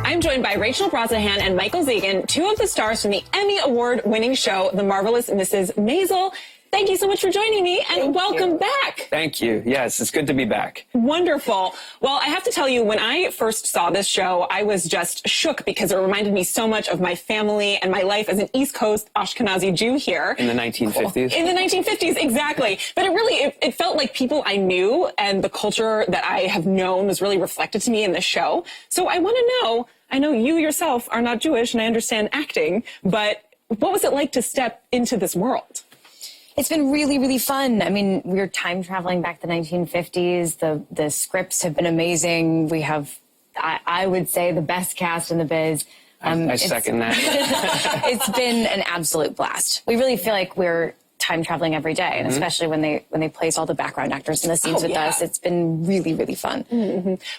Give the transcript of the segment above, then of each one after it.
I'm joined by Rachel Brosnahan and Michael Zagan, two of the stars from the Emmy Award-winning show, The Marvelous Mrs. Maisel. Thank you so much for joining me, and welcome back. Thank you. Yes, it's good to be back. Wonderful. Well, I have to tell you, when I first saw this show, I was just shook because it reminded me so much of my family and my life as an East Coast Ashkenazi Jew here. In the 1950s? Cool. In the 1950s, exactly. But it felt like people I knew and the culture that I have known was really reflected to me in the show. So I want to know, I know you yourself are not Jewish and I understand acting, but what was it like to step into this world? It's been really, really fun. I mean, we're time traveling back to the 1950s. The scripts have been amazing. We have, I would say, the best cast in the biz. I second that. It's been an absolute blast. We really feel like we're time traveling every day, and especially when they place all the background actors in the scenes with us. It's been really, really fun.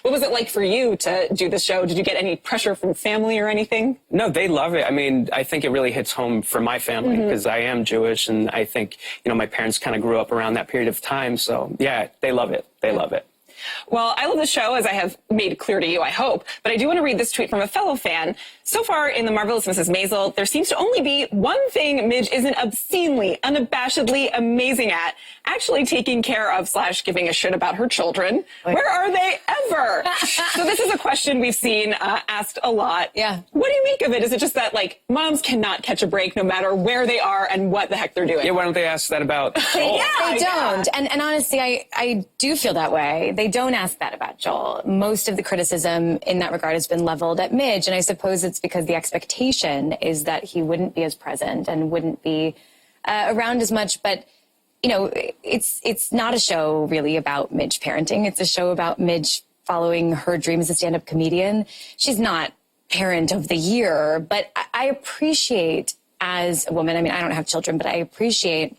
What was it like for you to do the show? Did you get any pressure from family or anything? No, they love it. I mean, I think it really hits home for my family because I am Jewish, and I think, you know, my parents kind of grew up around that period of time. So, yeah, they love it. They love it. Well, I love the show, as I have made clear to you, I hope. But I do want to read this tweet from a fellow fan. So far in The Marvelous Mrs. Maisel, there seems to only be one thing Midge isn't obscenely, unabashedly amazing at: actually taking care of / giving a shit about her children. Where are they ever? So this is a question we've seen asked a lot. Yeah. What do you make of it? Is it just that, like, moms cannot catch a break no matter where they are and what the heck they're doing? Yeah, why don't they ask that about Joel? They don't. And honestly, I do feel that way. They don't ask that about Joel. Most of the criticism in that regard has been leveled at Midge, and I suppose it's because the expectation is that he wouldn't be as present and wouldn't be around as much. But, you know, it's not a show really about Midge parenting. It's a show about Midge following her dream as a stand-up comedian. She's not parent of the year, but I appreciate, as a woman, I mean, I don't have children, but I appreciate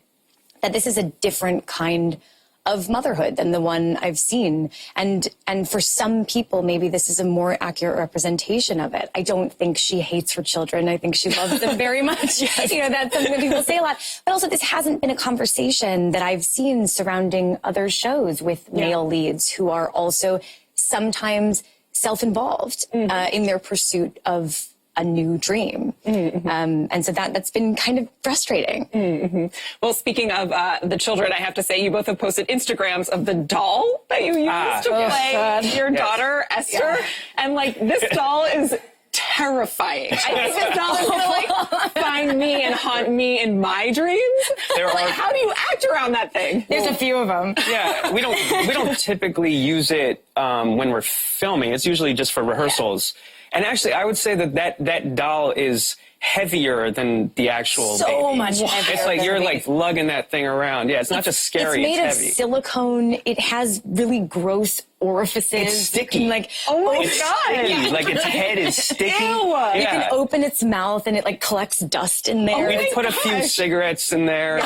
that this is a different kind of motherhood than the one I've seen. And for some people, maybe this is a more accurate representation of it. I don't think she hates her children. I think she loves them very much. Yes. You know, that's something that people say a lot. But also, this hasn't been a conversation that I've seen surrounding other shows with male leads who are also sometimes self-involved in their pursuit of a new dream. And so that's been kind of frustrating. Well, speaking of the children, I have to say you both have posted Instagrams of the doll that you used to play your daughter, Esther. And, like, this doll is terrifying. I think this doll is going to, like, find me and haunt me in my dreams. How do you act around that thing? There's a few of them. Yeah, we don't typically use it when we're filming. It's usually just for rehearsals. And actually, I would say that doll is heavier than the actual baby. Much heavier. It's like you're like lugging that thing around. Yeah, it's not just scary. It's made heavy. of silicone. It has really gross orifices. It's sticky. Like, oh my it's God. Sticky. Like its head is sticky. Ew. Yeah. You can open its mouth and it like collects dust in there. We put a few cigarettes in there.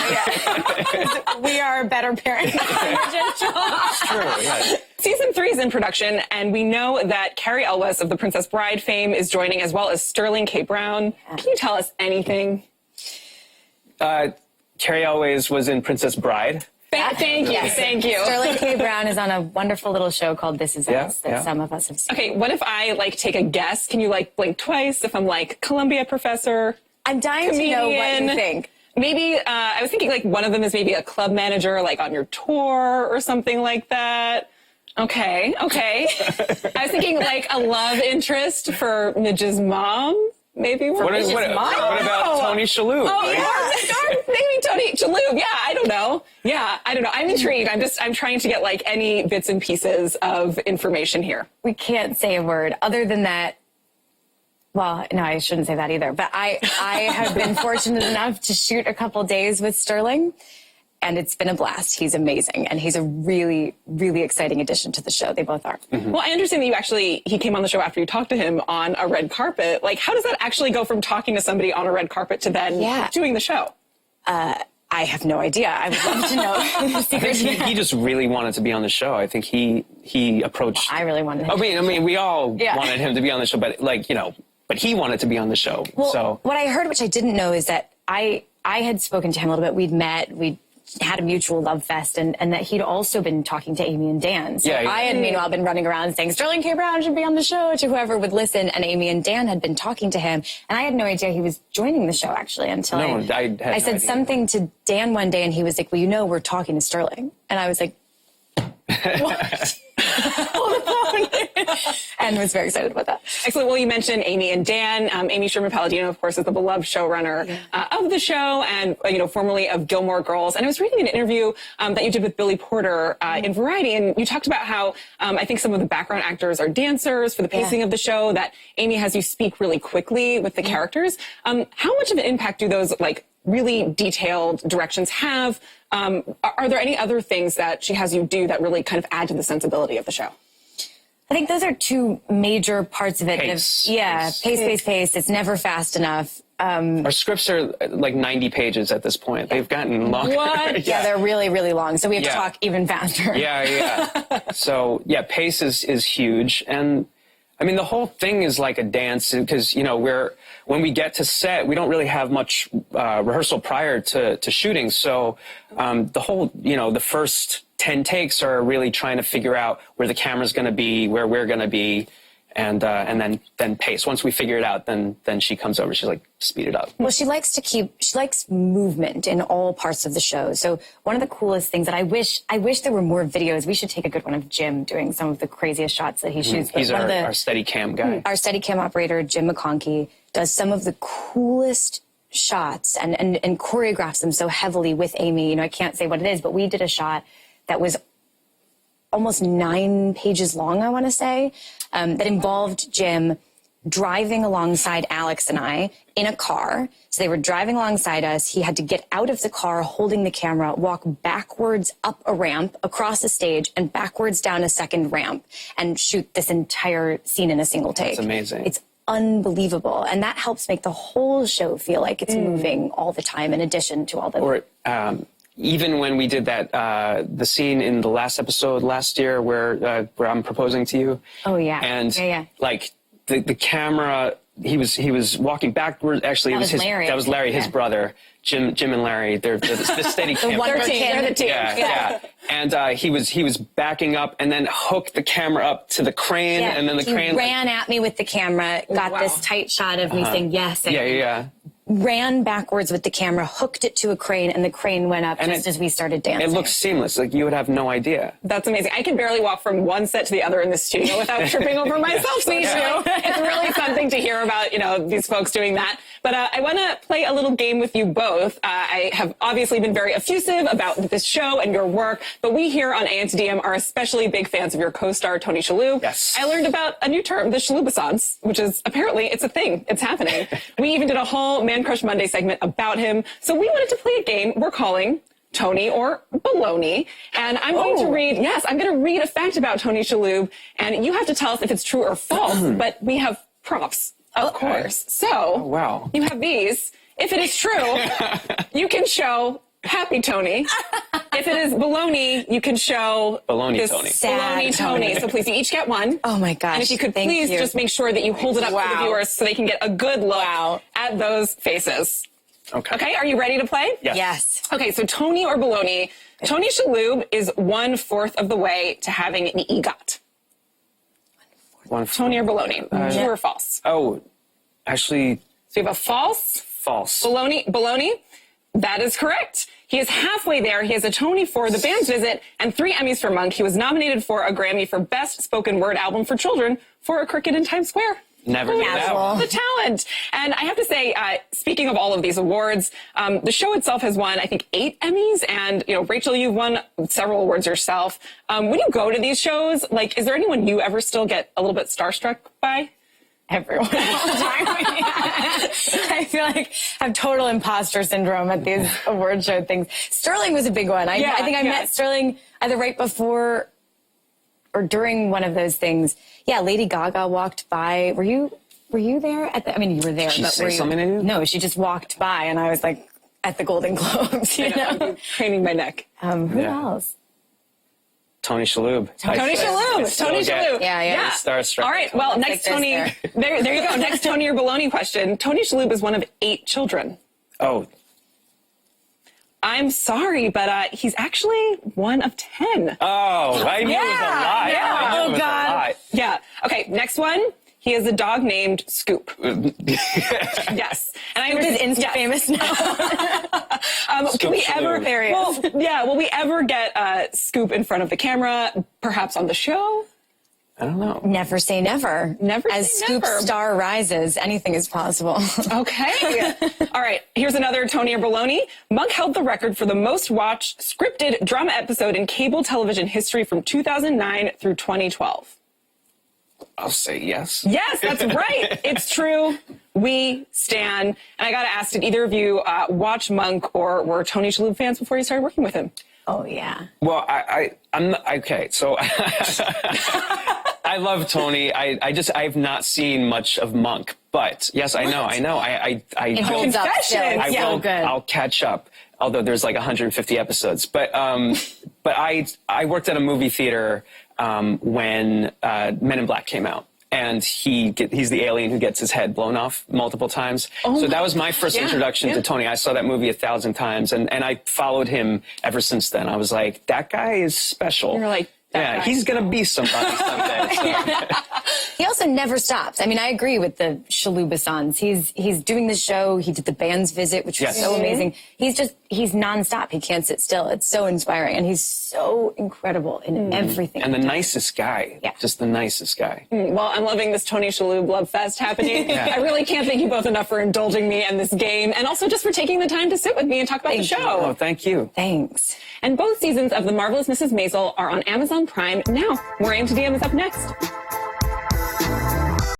We are a better parent. True. Yeah. Season 3 is in production, and we know that Carrie Elwes of the Princess Bride fame is joining, as well as Sterling K. Brown. Can you tell us anything? Carrie Elwes was in Princess Bride. Thank you. Sterling K. Brown is on a wonderful little show called This Is Us that some of us have seen. Okay, what if I, like, take a guess? Can you, like, blink twice if I'm, like, Columbia professor? I'm dying to know what you think. Maybe, I was thinking, like, one of them is maybe a club manager, like, on your tour or something like that. Okay. I was thinking, like, a love interest for Midge's mom. Maybe what about Tony Shalhoub? Oh, yeah. Maybe Tony Shalhoub. Yeah, I don't know. I'm intrigued. I'm trying to get, like, any bits and pieces of information here. We can't say a word other than that. Well, no, I shouldn't say that either. But I have been fortunate enough to shoot a couple days with Sterling, and it's been a blast. He's amazing, and he's a really, really exciting addition to the show. They both are. Well, I understand that he came on the show after you talked to him on a red carpet. Like, how does that actually go from talking to somebody on a red carpet to then doing the show? I have no idea. I would love to know the secret. He just really wanted to be on the show. I think he approached. I really wanted him. I mean, we all wanted him to be on the show, but, like, you know, but he wanted to be on the show. Well, so what I heard, which I didn't know, is that I had spoken to him a little bit. We'd met. had a mutual love fest, and that he'd also been talking to Amy and Dan. So Yeah, I had meanwhile been running around saying Sterling K. Brown should be on the show to whoever would listen, and Amy and Dan had been talking to him, and I had no idea he was joining the show actually until I said something to Dan one day, and he was like, well, we're talking to Sterling, and I was like, what? And was very excited about that. Excellent. Well, you mentioned Amy and Dan. Amy Sherman-Palladino, of course, is the beloved showrunner of the show and, formerly of Gilmore Girls. And I was reading an interview that you did with Billy Porter in Variety, and you talked about how I think some of the background actors are dancers for the pacing of the show, that Amy has you speak really quickly with the characters. How much of an impact do those, really detailed directions have? Are there any other things that she has you do that really kind of add to the sensibility of the show? I think those are two major parts of it. Pace. Pace. It's never fast enough. Our scripts are like 90 pages at this point. They've gotten longer. What? Yeah, they're really, really long. So we have to talk even faster. Yeah. So, pace is huge. And, I mean, the whole thing is like a dance because, when we get to set, we don't really have much rehearsal prior to shooting. So the whole, the first 10 takes are really trying to figure out where the camera's going to be, where we're going to be, and then pace. Once we figure it out, then she comes over. She's like, speed it up. Well, she likes movement in all parts of the show. So one of the coolest things that I wish there were more videos. We should take a good one of Jim doing some of the craziest shots that he shoots. He's our Steadicam guy. Our Steadicam operator, Jim McConkey, does some of the coolest shots and choreographs them so heavily with Amy. I can't say what it is, but we did a shot that was almost 9 pages long, I want to say, that involved Jim driving alongside Alex and I in a car. So they were driving alongside us. He had to get out of the car holding the camera, walk backwards up a ramp, across a stage, and backwards down a second ramp, and shoot this entire scene in a single take. It's amazing. It's unbelievable. And that helps make the whole show feel like it's moving all the time in addition to all the... Even when we did that, the scene in the last episode last year where I'm proposing to you. Oh, yeah. And the camera, he was walking backward. Actually, that was Larry, his brother. Jim and Larry, they're the steady the Wonder Kid. They're the team. Yeah. And he was backing up and then hooked the camera up to the crane, and then the crane ran at me with the camera, got this tight shot of me saying yes. Yeah. Ran backwards with the camera, hooked it to a crane, and the crane went up just as we started dancing. It looks seamless. Like you would have no idea. That's amazing. I can barely walk from one set to the other in the studio without tripping over myself. Me too. It's really something to hear about, these folks doing that. But I want to play a little game with you both. I have obviously been very effusive about this show and your work, but we here on A&DM are especially big fans of your co-star, Tony Shalhoub. Yes. I learned about a new term, the Shalhoubissance, which is apparently it's a thing. It's happening. We even did a whole Man Crush Monday segment about him. So we wanted to play a game we're calling Tony or Bologna. And I'm going to read a fact about Tony Shalhoub, and you have to tell us if it's true or false, but we have prompts, of course. So you have these. If it is true, you can show Happy Tony. If it is Bologna, you can show Bologna Tony. Bologna Tony. So please, you each get one. Oh my gosh. And if you could please just make sure that you hold it up to the viewers so they can get a good look at those faces. Okay, are you ready to play? Yes. Okay, so Tony or Bologna. Tony Shalhoub is 1/4 of the way to having an EGOT. Tony or Bologna? True or false? Oh, actually... So you have a false? False. Bologna? That is correct. He is halfway there. He has a Tony for The Band's Visit and 3 Emmys for Monk. He was nominated for a Grammy for Best Spoken Word Album for Children for A Cricket in Times Square. Never knew that one. The talent. And I have to say, speaking of all of these awards, the show itself has won, I think, 8 Emmys. And, Rachel, you've won several awards yourself. When you go to these shows, is there anyone you ever still get a little bit starstruck by? Everyone. I feel like I have total imposter syndrome at these award show things. Sterling was a big one. I think I met Sterling either right before or during one of those things. Yeah, Lady Gaga walked by. Were you there? You were there. Did she but say were you? something to you? No, she just walked by, and I was like at the Golden Globes. Craning my neck. Who else? Tony Shalhoub. Tony Shalhoub. Yeah. Starstruck. All right. Well, next Tony. There you go. Next Tony or Bologna question. Tony Shalhoub is one of 8 children. Oh. I'm sorry, but he's actually 1 of 10. Oh, I knew it was a lie. Yeah. I knew it was a lie. Yeah. Okay, next one. He has a dog named Scoop. Yes. And I He's instant famous now. Can we ever? There he is. Will we ever get Scoop in front of the camera? Perhaps on the show? I don't know. Never say never. Never As say Scoop's never. star rises, anything is possible. Okay. All right. Here's another Tony or Bologna. Monk held the record for the most watched scripted drama episode in cable television history from 2009 through 2012. I'll say yes. Yes, that's right. It's true. We stan. And I got to ask, did either of you watch Monk or were Tony Shalhoub fans before you started working with him? Oh, yeah. Well, I'm not, okay. So I love Tony. I've not seen much of Monk, but yes, I know. I It holds up still. Confession. It's Yeah. so good. I'll catch up. Although there's like 150 episodes, but I worked at a movie theater when Men in Black came out, and he's the alien who gets his head blown off multiple times. So that was my first introduction to Tony. I saw that movie 1,000 times, and I followed him ever since then. I was like, that guy is special. You're like, that guy. He's gonna be somebody someday. So. He also never stops. I mean, I agree with the Shalhoub-Assans. He's doing the show. He did the band's visit, which was so amazing. He's nonstop. He can't sit still. It's so inspiring. And he's so incredible in everything. And the nicest guy. Yeah. Just the nicest guy. Well, I'm loving this Tony Shalhoub love fest happening. I really can't thank you both enough for indulging me in this game, and also just for taking the time to sit with me and talk about the show. Oh, thank you. Thanks. And both seasons of The Marvelous Mrs. Maisel are on Amazon Prime now. More Aim to DM is up next.